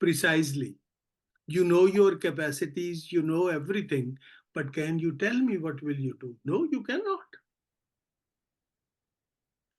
Precisely. You know your capacities, you know everything, but can you tell me what will you do? No, you cannot.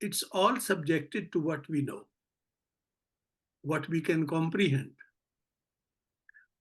it's all subjected to what we know, what we can comprehend.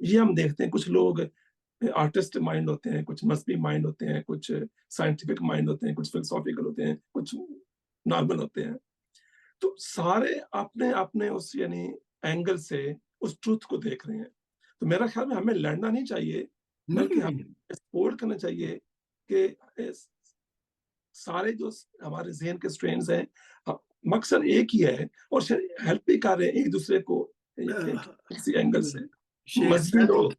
یہ ہم دیکھتے ہیں کچھ لوگ artist mind ہوتے ہیں, کچھ مذہبی مائنڈ ہوتے ہیں, کچھ سائنٹیفک مائنڈ ہوتے ہیں, کچھ فلسافیکل ہوتے ہیں, کچھ نارمل ہوتے ہیں. تو سارے اپنے اپنے اس یعنی اینگل سے اس ٹروتھ کو دیکھ رہے ہیں. تو میرا خیال میں ہمیں لڑنا نہیں چاہیے, نہیں بلکہ نہیں ہمیں سپورٹ کرنا چاہیے کہ سارے جو ہمارے ذہن کے اسٹرینز ہیں مقصد ایک ہی ہے, اور ہیلپ بھی کر رہے ہیں ایک دوسرے کو کسی اینگل سے. شیخ مذہبی سعدی لوگ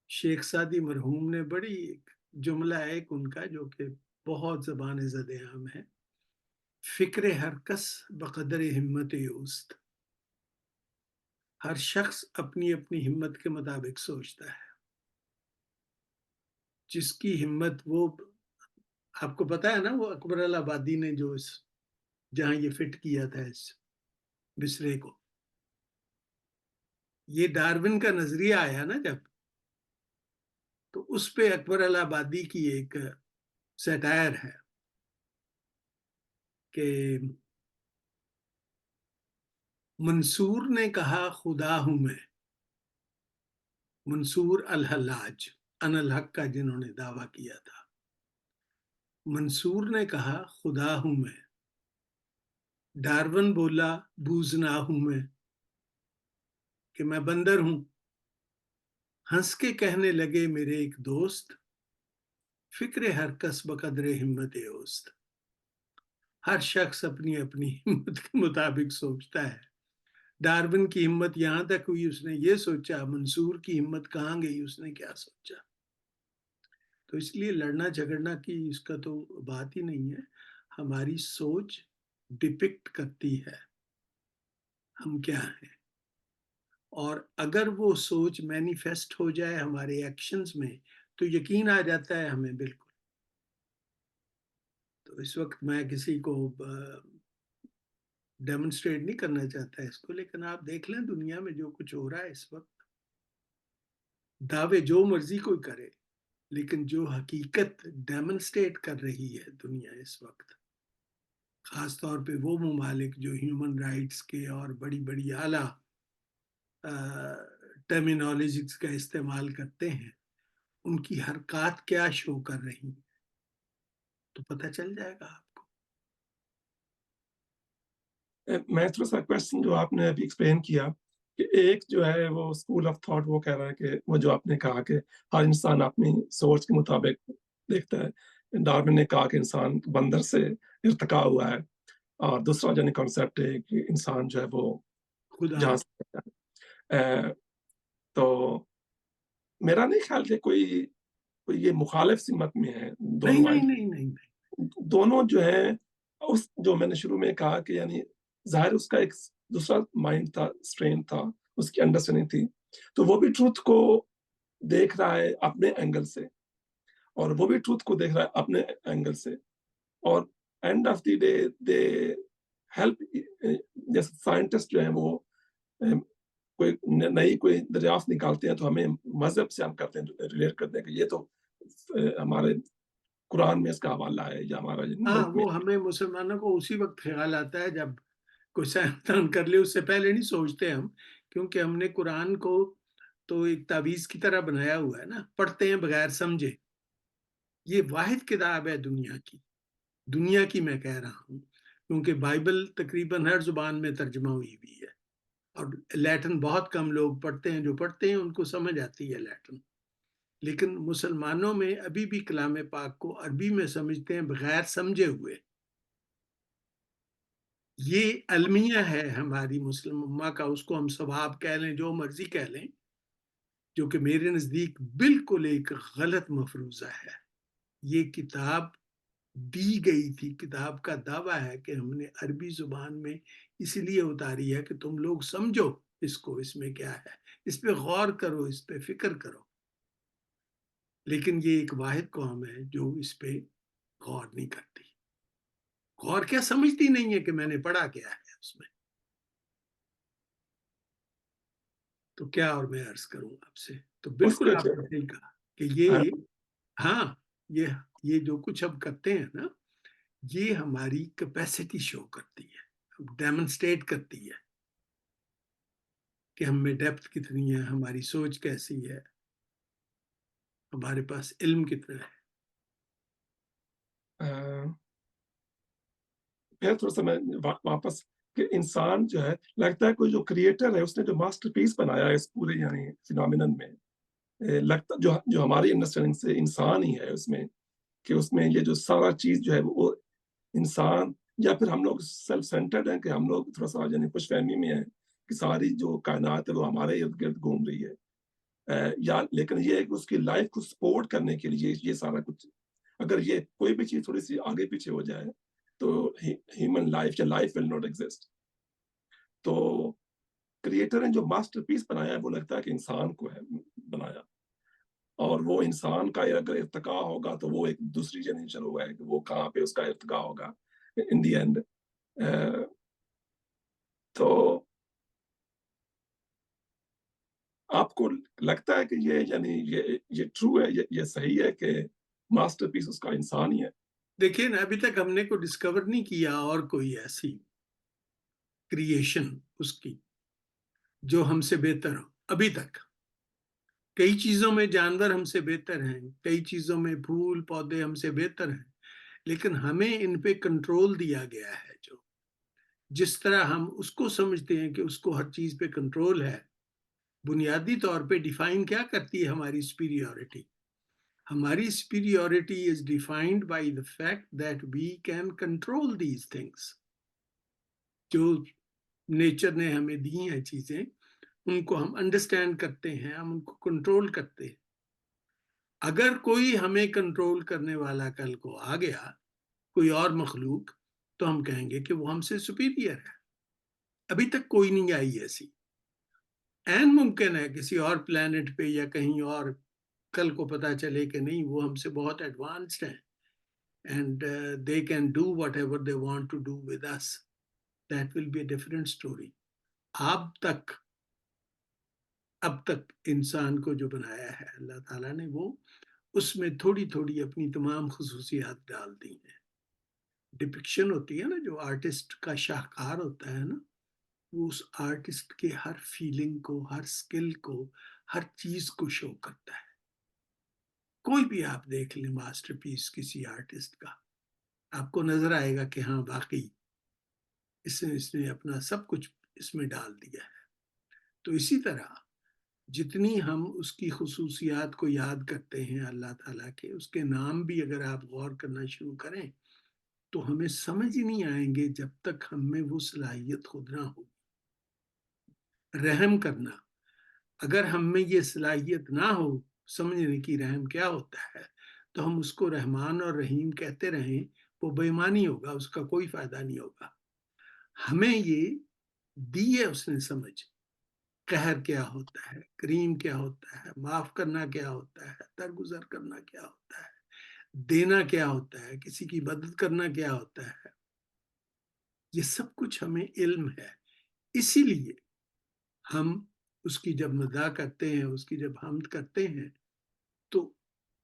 شیخ سعدی مرحوم نے بڑی ایک جملہ ہے ایک ان کا جو کہ بہت زبان زد عام ہے, فکر ہر کس بقدر ہمت اوست. ہر شخص اپنی اپنی ہمت کے مطابق سوچتا ہے. جس کی ہمت, وہ آپ کو پتا ہے نا, وہ اکبر آبادی نے جو جہاں یہ فٹ کیا تھا اس بسرے کو, یہ ڈارون کا نظریہ آیا نا جب, تو اس پہ اکبر آبادی کی ایک سیٹائر ہے کہ منصور نے کہا خدا ہوں میں, منصور الحلاج ان الحق کا جنہوں نے دعویٰ کیا تھا, منصور نے کہا خدا ہوں میں, ڈارون بولا بوزنا ہوں میں, کہ میں بندر ہوں. ہنس کے کہنے لگے میرے ایک دوست, فکر ہر کس بقدر ہمت اوست. ہر شخص اپنی اپنی ہمت کے مطابق سوچتا ہے. ڈارون کی ہمت یہاں تک ہوئی, اس نے یہ سوچا. منصور کی ہمت کہاں گئی, اس نے کیا سوچا. تو اس لیے لڑنا جھگڑنا کی اس کا تو بات ہی نہیں ہے. ہماری سوچ ڈپکٹ کرتی ہے ہم کیا ہیں, اور اگر وہ سوچ مینیفیسٹ ہو جائے ہمارے ایکشنز میں تو یقین آ جاتا ہے ہمیں بالکل. تو اس وقت میں کسی کو ڈیمونسٹریٹ نہیں کرنا چاہتا اس کو, لیکن آپ دیکھ لیں دنیا میں جو کچھ ہو رہا ہے اس وقت. دعوے جو مرضی کوئی کرے, لیکن جو حقیقت ڈیمونسٹریٹ کر رہی ہے دنیا اس وقت, خاص طور پہ وہ ممالک جو ہیومن رائٹس کے اور بڑی بڑی اعلیٰ ٹرمینالوجیز کا استعمال کرتے ہیں, ان کی حرکات کیا شو کر رہی ہیں, تو پتہ چل جائے گا آپ کو. میں تھوڑا سا کوشچن جو آپ نے ابھی ایکسپلین کیا کہ ایک جو ہے وہ اسکول آف تھاٹ وہ کہہ رہا ہے کہ وہ جو آپ نے کہا کہ ہر انسان اپنی سوچ کے مطابق دیکھتا ہے. ڈارون نے کہا کہ انسان بندر سے ارتقا ہوا ہے, اور دوسرا جو کانسیپٹ ہے کہ انسان جو ہے وہ خدا جہاں سے تو میرا نہیں خیال کہ کوئی یہ مخالف سمت میں ہے دونوں نہیں مائنڈ. نہیں نہیں نہیں نہیں. دونوں جو ہے اس جو میں نے شروع میں کہا کہ یعنی ظاہر اس کا ایک دوسرا مائنڈ تھا, اسٹرین تھا, اس کی انڈرسٹینڈنگ تھی, تو وہ بھی ٹروتھ کو دیکھ رہا ہے اپنے اینگل سے, اور وہ بھی ٹروتھ کو دیکھ رہا ہے اپنے اینگل سے, اور and of the day they help. جیسے سائنٹسٹ جو ہیں وہ کوئی نئی کوئی دریافت نکالتے ہیں تو ہمیں مذہب سے ہم کرتے ہیں ریلیٹ کرتے ہیں کہ یہ تو ہمارے قرآن میں اس کا حوالہ ہے, یا ہمارا ہاں, ملک میں. وہ ہمیں مسلمانوں کو اسی وقت خیال آتا ہے جب کوئی سائنسدان کر لے, اس سے پہلے نہیں سوچتے ہم, کیونکہ ہم نے قرآن کو تو ایک تعویذ کی طرح بنایا ہوا ہے نا, پڑھتے ہیں بغیر سمجھے. یہ واحد کتاب ہے دنیا کی میں کہہ رہا ہوں, کیونکہ بائبل تقریباً ہر زبان میں ترجمہ ہوئی ہے, اور لیٹن بہت کم لوگ پڑھتے ہیں, جو پڑھتے ہیں ان کو سمجھ آتی ہے لیٹن. لیکن مسلمانوں میں ابھی بھی کلام پاک کو عربی میں سمجھتے ہیں بغیر سمجھے ہوئے. یہ المیہ ہے ہماری مسلم امہ کا, اس کو ہم ثواب کہہ لیں, جو مرضی کہہ لیں, جو کہ میرے نزدیک بالکل ایک غلط مفروضہ ہے. یہ کتاب دی گئی تھی, کتاب کا دعویٰ ہے کہ ہم نے عربی زبان میں اس لیے اتاری ہے کہ تم لوگ سمجھو اس کو, اس میں کیا ہے, اس پہ غور کرو, اس پہ فکر کرو. لیکن یہ ایک واحد قوم ہے جو اس پہ غور نہیں کرتی. غور کیا سمجھتی نہیں ہے کہ میں نے پڑھا کیا ہے اس میں. تو کیا اور میں عرض کروں آپ سے, تو اس بالکل کے آپ نے صحیح کہا کہ یہ, ہاں, یہ جو کچھ اب کرتے ہیں نا, یہ ہماری کیپیسٹی شو کرتی ہے, ڈیمونسٹریٹ کرتی ہے کہ ہم میں ڈیپتھ کتنی ہے، ہماری سوچ کیسی ہے، ہمارے پاس علم کتنا ہے. پھر تھوڑا سا میں واپس کہ انسان جو ہے لگتا ہے کوئی جو کریٹر ہے اس نے جو ماسٹر پیس بنایا ہے اس پورے یعنی فینومینن میں لگتا جو ہماری انڈرسٹینڈنگ سے انسان ہی ہے اس میں کہ اس میں یہ جو سارا چیز جو ہے وہ انسان یا پھر ہم لوگ سیلف سینٹرڈ ہیں کہ ہم لوگ تھوڑا سا یعنی خوش فہمی میں ہیں کہ ساری جو کائنات ہے وہ ہمارے ارد گرد گھوم رہی ہے یا لیکن یہ ہے کہ اس کی لائف کو سپورٹ کرنے کے لیے یہ سارا کچھ اگر یہ کوئی بھی چیز تھوڑی سی آگے پیچھے ہو جائے تو ہیومن لائف یا لائف ول ناٹ ایگزسٹ. تو کریٹر نے جو ماسٹر پیس بنایا ہے وہ لگتا ہے کہ انسان کو ہے بنایا اور وہ انسان کا اگر ارتقا ہوگا تو وہ ایک دوسری جنریشن ہوا ہے کہ وہ کہاں پہ اس کا ارتقا ہوگا ان دی اینڈ. تو آپ کو لگتا ہے کہ یہ یعنی یہ ٹرو ہے یہ صحیح ہے کہ ماسٹر پیس اس کا انسان ہی ہے. دیکھیے نا ابھی تک ہم نے کو ڈسکور نہیں کیا اور کوئی ایسی کریشن اس کی جو ہم سے بہتر ہو ابھی تک. کئی چیزوں میں جانور ہم سے بہتر ہیں، کئی چیزوں میں پھول پودے ہم سے بہتر ہیں، لیکن ہمیں ان پہ کنٹرول دیا گیا ہے. جو جس طرح ہم اس کو سمجھتے ہیں کہ اس کو ہر چیز پہ کنٹرول ہے، بنیادی طور پہ ڈیفائن کیا کرتی ہے ہماری سپیریورٹی. ہماری superiority is defined by the fact that we can control these things. جو نیچر نے ہمیں دی ہیں چیزیں ان کو ہم انڈرسٹینڈ کرتے ہیں، ہم ان کو کنٹرول کرتے ہیں. اگر کوئی ہمیں کنٹرول کرنے والا کل کو آ گیا، کوئی اور مخلوق، تو ہم کہیں گے کہ وہ ہم سے سپیریئر ہے. ابھی تک کوئی نہیں آئی ایسی. این ممکن ہے کسی اور پلانٹ پہ یا کہیں اور کل کو پتا چلے کہ نہیں وہ ہم سے بہت ایڈوانسڈ ہیں and they can do whatever they want to do with us. That will be a different story. اب تک انسان کو جو بنایا ہے اللہ تعالیٰ نے وہ اس میں تھوڑی تھوڑی اپنی تمام خصوصیات ڈال دی ہیں. ڈپکشن ہوتی ہے نا، جو آرٹسٹ کا شاہکار ہوتا ہے نا، وہ اس آرٹسٹ کے ہر فیلنگ کو، ہر سکل کو، ہر چیز کو شو کرتا ہے. کوئی بھی آپ دیکھ لیں ماسٹر پیس کسی آرٹسٹ کا، آپ کو نظر آئے گا کہ ہاں واقعی اس نے اپنا سب کچھ اس میں ڈال دیا ہے. تو اسی طرح جتنی ہم اس کی خصوصیات کو یاد کرتے ہیں اللہ تعالیٰ کے، اس کے نام بھی اگر آپ غور کرنا شروع کریں تو ہمیں سمجھ ہی نہیں آئیں گے جب تک ہم میں وہ صلاحیت خود نہ ہو. رحم کرنا، اگر ہم میں یہ صلاحیت نہ ہو سمجھنے کی رحم کیا ہوتا ہے، تو ہم اس کو رحمان اور رحیم کہتے رہیں، وہ بے ایمانی ہوگا، اس کا کوئی فائدہ نہیں ہوگا. ہمیں یہ دی ہے اس نے سمجھ، قہر کیا ہوتا ہے، کریم کیا ہوتا ہے، معاف کرنا کیا ہوتا ہے، درگزر کرنا کیا ہوتا ہے، دینا کیا ہوتا ہے، کسی کی مدد کرنا کیا ہوتا ہے. یہ سب کچھ ہمیں علم ہے. اسی لیے ہم اس کی جب مداح کرتے ہیں، اس کی جب حمد کرتے ہیں تو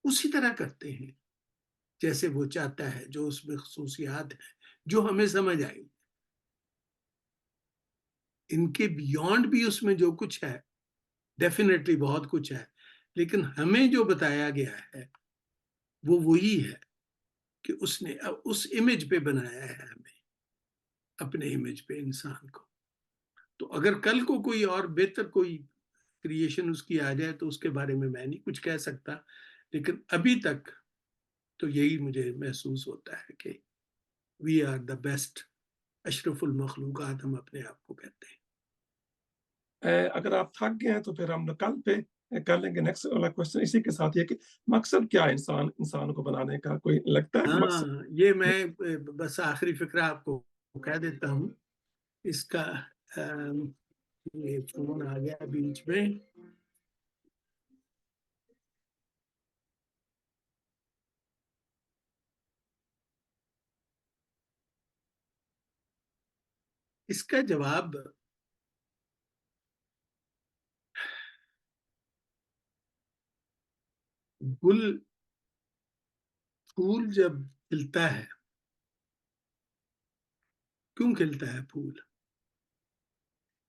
اسی طرح کرتے ہیں جیسے وہ چاہتا ہے، جو اس میں خصوصیات ہیں جو ہمیں سمجھ آئی. ان کے بیونڈ بھی اس میں جو کچھ ہے، ڈیفینیٹلی بہت کچھ ہے، لیکن ہمیں جو بتایا گیا ہے وہ وہی ہے کہ اس نے اس امیج پہ بنایا ہے ہمیں، اپنے امیج پہ انسان کو. تو اگر کل کو کوئی اور بہتر کوئی کریشن اس کی آ جائے تو اس کے بارے میں نہیں کچھ کہہ سکتا، لیکن ابھی تک تو یہی مجھے محسوس ہوتا ہے کہ وی آر دا بیسٹ، اشرف المخلوقات ہم اپنے آپ کو کہتے ہیں. اگر آپ تھک گئے ہیں تو پھر ہم کل پہ کر لیں گے نیکسٹ والا کوشچن اسی کے ساتھ یہ کہ مقصد کیا ہے انسان کو بنانے کا، کوئی لگتا ہے کہ ہاں، مقصد یہ میں بس آخری فقرہ آپ کو کہہ دیتا ہوں اس کا. یہ فون آ گیا بیچ میں. اس کا جواب پھول جب کھلتا ہے، کیوں کھلتا ہے پھول؟